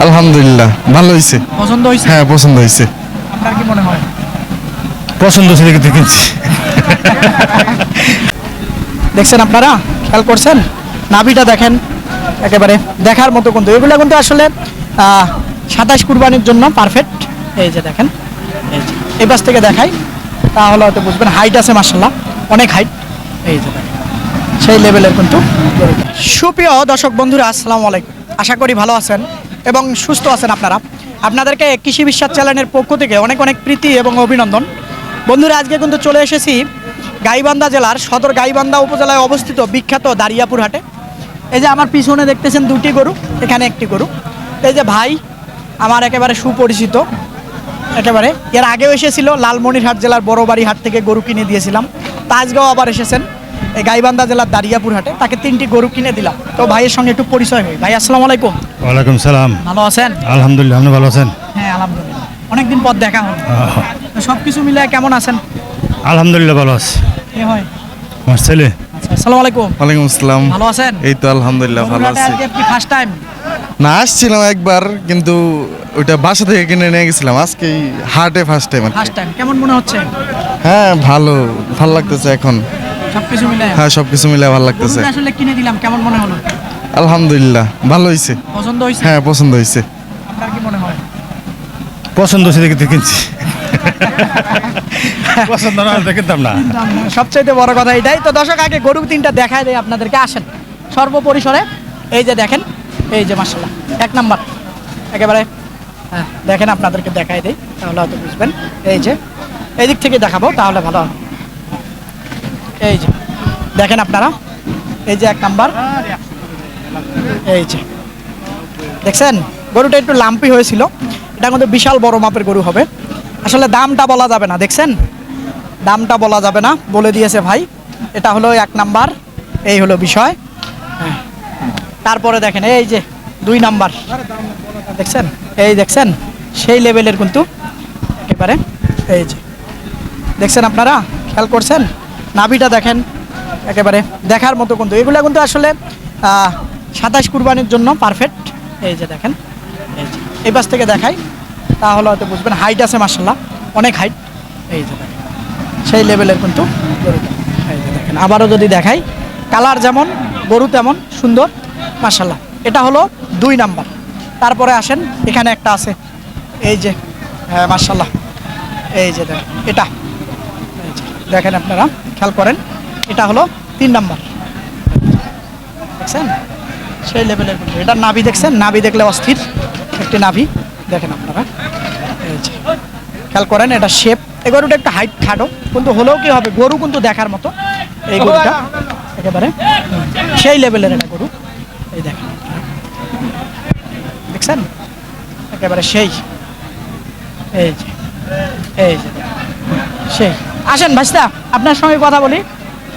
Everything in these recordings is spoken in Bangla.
আলহামদুলিল্লাহ ভালো হয়েছে। পছন্দ হয়েছে? হ্যাঁ পছন্দ হয়েছে। আপনার কি মনে হয়? পছন্দ হয়েছে দেখে কিনছি। দেখছেন আপনারা, খেয়াল করছেন নাভিটা দেখেন, একেবারে দেখার মতো। কিন্তু এগুলো কিন্তু আসলে 27 কুরবানির জন্য পারফেক্ট। এই যে দেখেন, এই যে এই পাশ থেকে দেখাই তাহলে হয়তো বুঝবেন। হাইট আছে মাশাআল্লাহ, অনেক হাইট। এই যে দেখেন সেই লেভেলের কিন্তু। সুপ্রিয় দর্শক বন্ধুরা, আসসালামু আলাইকুম। আশা করি ভালো আছেন এবং সুস্থ আছেন আপনারা। আপনাদেরকে কৃষি বিশ্বাস চ্যানেলের পক্ষ থেকে অনেক অনেক প্রীতি এবং অভিনন্দন। বন্ধুরা, আজকে কিন্তু চলে এসেছি গাইবান্ধা জেলার সদর গাইবান্ধা উপজেলায় অবস্থিত বিখ্যাত দারিয়াপুর হাটে। এই যে আমার পিছনে দেখতেছেন দুটি গরু, এখানে একটি গরু। এই যে ভাই আমার একেবারে সুপরিচিত, একেবারে এর আগেও এসেছিল লালমনিরহাট জেলার বড়বাড়ি হাট থেকে গরু কিনে দিয়েছিলাম। তাজগাঁও আবার এসেছেন এই গাইবান্ধা জেলার দারিয়াপুর হাটে, তাকে 3টি গরু কিনে দিলাম। তো ভাইয়ের সঙ্গে একটু পরিচয় হই। ভাই আসসালামু আলাইকুম। ওয়ালাইকুম সালাম। ভালো আছেন? আলহামদুলিল্লাহ, আপনি ভালো আছেন? হ্যাঁ আলহামদুলিল্লাহ, অনেকদিন পর দেখা হলো। তো সব কিছু মিলে কেমন আছেন? আলহামদুলিল্লাহ ভালো আছে। কি হয়? আমার ছেলে। আচ্ছা, আসসালামু আলাইকুম। ওয়ালাইকুম আসসালাম। ভালো আছেন? এই তো আলহামদুলিল্লাহ ভালো আছি। আজকে কি ফার্স্ট টাইম? না, আসছিলাম একবার কিন্তু ওইটা বাসা থেকে কিনে নিয়ে গেছিলাম। আজকে হাটে ফার্স্ট টাইম। ফার্স্ট টাইম কেমন মনে হচ্ছে? হ্যাঁ ভালো লাগতেছে এখন। সবকিছু মিলে? হ্যাঁ সবকিছু মিলে ভালো লাগতেছে। গরুটা আসলে কিনে দিলাম, কেমন মনে হলো? আলহামদুলিল্লাহ ভালো হয়েছে। পছন্দ হয়েছে? হ্যাঁ পছন্দ হয়েছে। আপনার কি মনে হয়? পছন্দ হয়েছে দেখে কিনছি। পছন্দ না হলে কিনতাম না। সবচাইতে বড় কথা এটাই। তো দর্শক, আগে গরু 3টা দেখায় দেয় আপনাদেরকে, আসেন সর্বপরিসরে। এই যে দেখেন, এই যে মাশাআল্লাহ এক নাম্বার একেবারে। হ্যাঁ দেখেন, আপনাদেরকে দেখায় দেই তাহলে হয়তো বুঝবেন। এই যে এই দিক থেকে দেখাবো তাহলে ভালো হবে। এই যে দেখেন আপনারা, এই যে এক নাম্বার। এই যে দেখছেন গরুটা একটু লাম্পি হয়েছিল, এটা কিন্তু বিশাল বড় মাপের গরু হবে। আসলে দামটা বলা যাবে না, দেখছেন দামটা বলা যাবে না, বলে দিয়েছে ভাই। এটা হলো এক নাম্বার, এই হলো বিষয়। হ্যাঁ, তারপরে দেখেন এই যে 2 নাম্বার, দেখছেন এই দেখছেন সেই লেভেলের কিন্তু একেবারে। এই যে দেখছেন আপনারা, খেয়াল করছেন নাভিটা দেখেন, একেবারে দেখার মতো। কিন্তু এগুলো কিন্তু আসলে 27 কুরবানির জন্য পারফেক্ট। এই যে দেখেন, এই যে এই পাশ থেকে দেখাই তাহলে হয়তো বুঝবেন। হাইট আছে মাশাআল্লাহ, অনেক হাইট। এই যে দেখেন সেই লেভেলের কিন্তু গরুটা। এই যে দেখেন আবারও যদি দেখাই, কালার যেমন গরু তেমন সুন্দর মাশাআল্লাহ। এটা হলো 2 নাম্বার। তারপরে আসেন, এখানে একটা আছে, এই যে হ্যাঁ মাশাআল্লাহ। এই যে দেখেন এটা, এই যে দেখেন আপনারা খেয়াল করেন, এটা হলো 3 নাম্বার। দেখছেন সেই লেভেলের কিন্তু। এটার নাভি দেখছেন, নাভি দেখলে অস্থির একটি নাভি, দেখেন আপনারা। এই যে খেয়াল করেন, এটা শেপ। এই গরুটা একটা হাইট খাটো, কিন্তু হলেও কি হবে, গরু কিন্তু দেখার মতো এই গরুটা একেবারে। সেই লেভেলের একটা গরু। এই দেখেন দেখছেন একেবারে সেই। এই যে এই যে সেই। আসেন ভাইস্তা, আপনার সঙ্গে কথা বলি,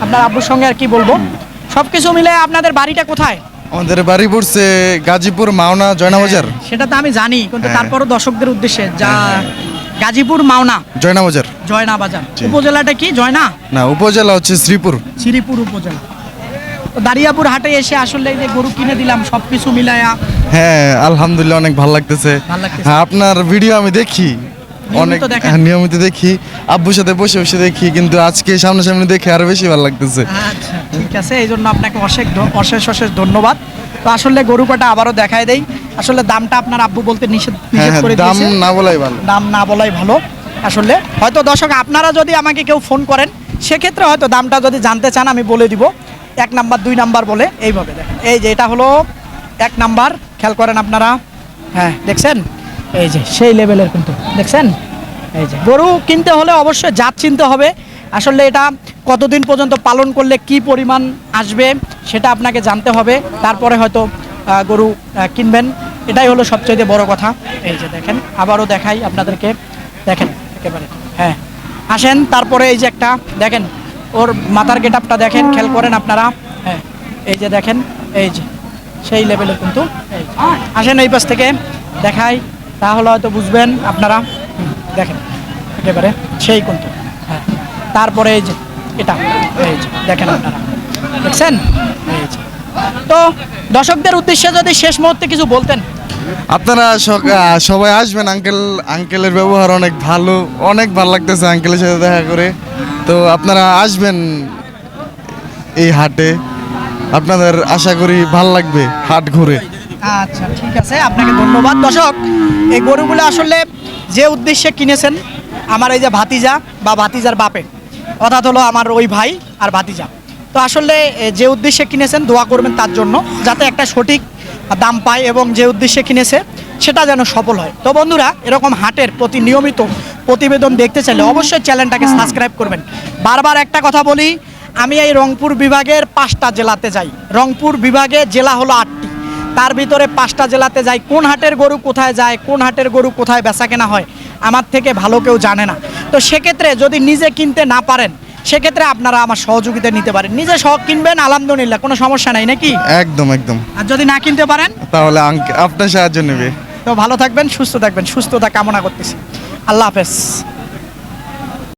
আপনার আব্বুর সঙ্গে আর কি বলবো। সব কিছু মিলে আপনাদের বাড়িটা কোথায়? আমাদের বাড়ি পড়ছে গাজীপুর মাওনা জয়নাবাজার। সেটা তো আমি জানি, কিন্তু হ্যাঁ। তারপরও দর্শকদের উদ্দেশ্যে যা গাজীপুর মাওনা জয়নাবাজার। জয়নাবাজার। জি। উপজেলাটা কি? জয়না? না, উপজেলা হচ্ছে শ্রীপুর। শ্রীপুর উপজেলা। তো দারিয়াপুর হাটে এসে আসলে এই যে গরু কিনে দিলাম, সব কিছু মিলায়া হ্যাঁ আলহামদুলিল্লাহ অনেক ভালো লাগতেছে। ভালো লাগতেছে। হ্যাঁ আপনার ভিডিও আমি দেখি অনেক, নিয়মিত দেখেন? হ্যাঁ, নিয়মিত দেখি, আব্বুর সাথে বসে বসে দেখি, কিন্তু আজকে সামনাসামনি দেখে আরো বেশি ভালো লাগতেছে। আচ্ছা ঠিক আছে, এই জন্য আপনাকে অশেষ অশেষ ধন্যবাদ। তো আসলে গরু কাটা আবারও দেখায় দেই। আসলে দামটা আপনার আব্বু বলতে নিষেধ হ্যাঁ করে দাম দিয়েছে। না বলাই ভালো। দাম না বলাই ভালো। আসলে হয়তো দর্শক, আপনারা যদি আমাকে কেউ ফোন করেন, সেক্ষেত্রে হয়তো দামটা যদি জানতে চান আমি বলে দিব। 1 নাম্বার 2 নাম্বার বলে এইভাবে দেখেন। এই যে এটা হলো 1 নাম্বার, খেয়াল করেন আপনারা। হ্যাঁ দেখছেন, এই যে সেই লেভেলের কিন্তু দেখছেন। এই যে গরু কিনতে হলে অবশ্যই জাত চিনতে হবে। আসলে এটা কতদিন পর্যন্ত পালন করলে কি পরিমাণ আসবে সেটা আপনাকে জানতে হবে, তারপরে হয়তো গরু কিনবেন। এটাই হলো সবচেয়ে বড় কথা। এই যে দেখেন আবারও দেখাই আপনাদেরকে, দেখেন একেবারে। হ্যাঁ আসেন, তারপরে এই যে একটা দেখেন, ওর মাথার গেটআপটা দেখেন, খেয়াল করেন আপনারা। হ্যাঁ এই যে দেখেন, এই যে সেই লেভেলে কিন্তু। এই যে আসেন এই পাশ থেকে দেখাই তাহলে হয়তো বুঝবেন আপনারা। দেখেন একেবারে সেই কিন্তু। হ্যাঁ তারপরে এই যে এটা, এই যে দেখেন আপনারা দেখছেন। এই যে তো দর্শকদের উদ্দেশ্যে যদি শেষ মুহূর্তে কিছু বলতেন। আপনারা সবাই আসবেন, আঙ্কেলের ব্যবহার অনেক ভালো লাগতেছে আঙ্কেলের সাথে দেখা করে। তো আপনারা আসবেন এই হাটে, আপনাদের আশা করি ভালো লাগবে হাট ঘুরে। আচ্ছা ঠিক আছে, আপনাকে ধন্যবাদ। দর্শক, এই গরুগুলো আসলে যে উদ্দেশ্যে কিনেছেন আমার এই যে ভাতিজা বা ভাতিজার বাপে, অর্থাৎ হলো আমার ওই ভাই আর ভাতিজা, তো আসলে যে উদ্দেশ্যে কিনেছেন দোয়া করবেন তার জন্য, যাতে একটা সঠিক দাম পায় এবং যে উদ্দেশ্যে কিনেছে সেটা যেন সফল হয়। তো বন্ধুরা, এরকম হাটের প্রতি নিয়মিত প্রতিবেদন দেখতে চাইলে অবশ্যই চ্যানেলটাকে সাবস্ক্রাইব করবেন। বারবার একটা কথা বলি, আমি এই রংপুর বিভাগের 5টা জেলাতে যাই। রংপুর বিভাগে জেলা হলো 8টি, তার ভিতরে 5টা জেলাতে যাই। কোন হাটের গরু কোথায় যায়, কোন হাটের গরু কোথায় বেচা কেনা হয়, আমার থেকে ভালো কেউ জানে না। তো সেক্ষেত্রে যদি নিজে কিনতে না পারেন, সেক্ষেত্রে আপনারা আমার সহযোগিতা নিতে পারেন। নিজে কিনবেন, আলহামদুলিল্লাহ, কোনো সমস্যা নাই নাকি? একদম একদম। আর যদি না কিনতে পারেন তাহলে আপনার সাহায্য নেবে। তো ভালো থাকবেন, সুস্থ থাকবেন, সুস্থতা কামনা করতেছি। আল্লাহ হাফেজ।